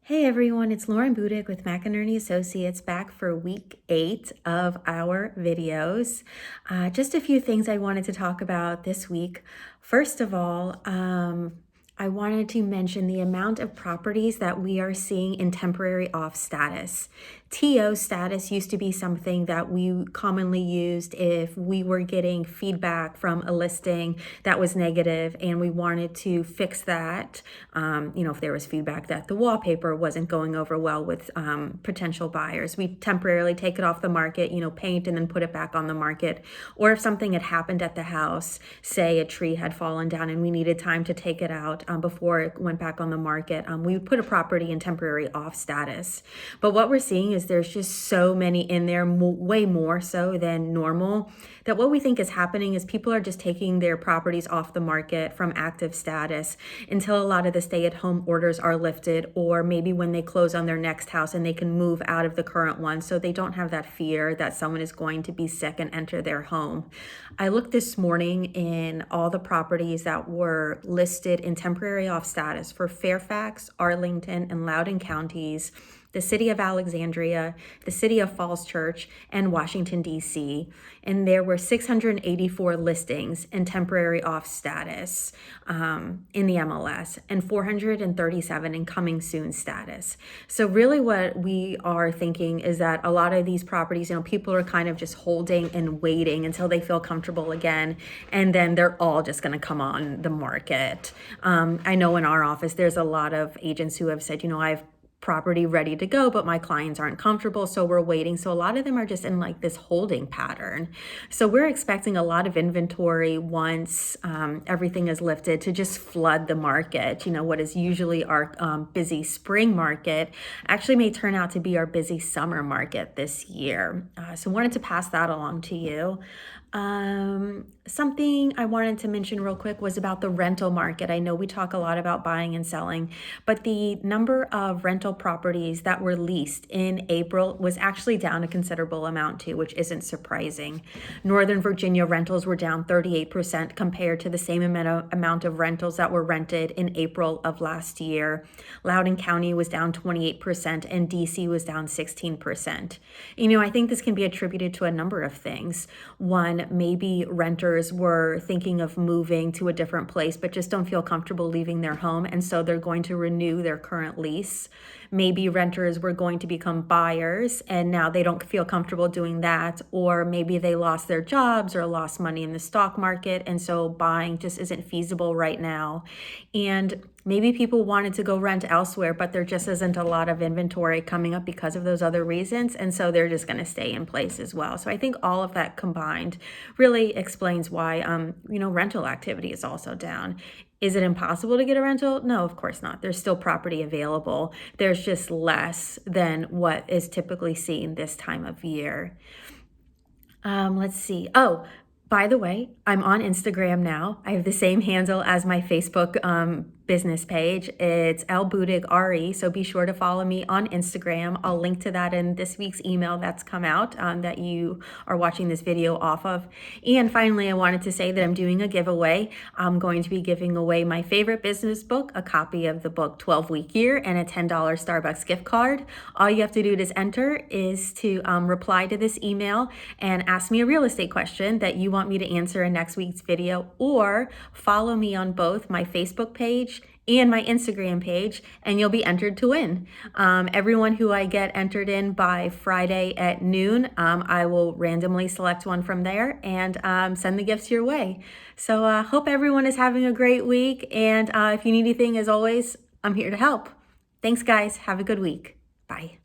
Hey everyone, it's Lauren Budik with McInerney Associates back for week 8 of our videos. Just a few things I wanted to talk about this week. First of all, I wanted to mention the amount of properties that we are seeing in temporary off status. TO status used to be something that we commonly used if we were getting feedback from a listing that was negative and we wanted to fix that. If there was feedback that the wallpaper wasn't going over well with potential buyers, we temporarily take it off the market, paint and then put it back on the market. Or if something had happened at the house, say a tree had fallen down and we needed time to take it out before it went back on the market, we would put a property in temporary off status. But what we're seeing is there's just so many in there, way more so than normal, that what we think is happening is people are just taking their properties off the market from active status until a lot of the stay-at-home orders are lifted, or maybe when they close on their next house and they can move out of the current one so they don't have that fear that someone is going to be sick and enter their home. I looked this morning in all the properties that were listed in temporary off status for Fairfax, Arlington, and Loudoun counties, the city of Alexandria, the city of Falls Church, and Washington, D.C. And there were 684 listings in temporary off status in the MLS and 437 in coming soon status. So really what we are thinking is that a lot of these properties, people are kind of just holding and waiting until they feel comfortable again, and then they're all just going to come on the market. I know in our office, there's a lot of agents who have said, I've property ready to go, but my clients aren't comfortable, so we're waiting. So a lot of them are just in like this holding pattern. So we're expecting a lot of inventory once everything is lifted to just flood the market. What is usually our busy spring market actually may turn out to be our busy summer market this year. So wanted to pass that along to you. Something I wanted to mention real quick was about the rental market. I know we talk a lot about buying and selling, but the number of rental properties that were leased in April was actually down a considerable amount too, which isn't surprising. Northern Virginia rentals were down 38% compared to the same amount of rentals that were rented in April of last year. Loudoun County was down 28% and DC was down 16%. I think this can be attributed to a number of things. One, maybe renters were thinking of moving to a different place, but just don't feel comfortable leaving their home, and so they're going to renew their current lease. Maybe renters were going to become buyers, and now they don't feel comfortable doing that, or maybe they lost their jobs or lost money in the stock market, and so buying just isn't feasible right now. And maybe people wanted to go rent elsewhere, but there just isn't a lot of inventory coming up because of those other reasons, and so they're just going to stay in place as well. So I think all of that combined really explains why rental activity is also down. Is it impossible to get a rental? No, of course not. There's still property available. There's just less than what is typically seen this time of year. Let's see. Oh, by the way, I'm on Instagram now. I have the same handle as my Facebook business page. It's lbudigre, so be sure to follow me on Instagram. I'll link to that in this week's email that's come out that you are watching this video off of. And finally, I wanted to say that I'm doing a giveaway. I'm going to be giving away my favorite business book, a copy of the book 12-Week Year, and a $10 Starbucks gift card. All you have to do to enter is to reply to this email and ask me a real estate question that you want me to answer in next week's video, or follow me on both my Facebook page and my Instagram page, and you'll be entered to win. Everyone who I get entered in by Friday at noon, I will randomly select one from there and send the gifts your way. So hope everyone is having a great week, and if you need anything, as always, I'm here to help. Thanks, guys. Have a good week. Bye.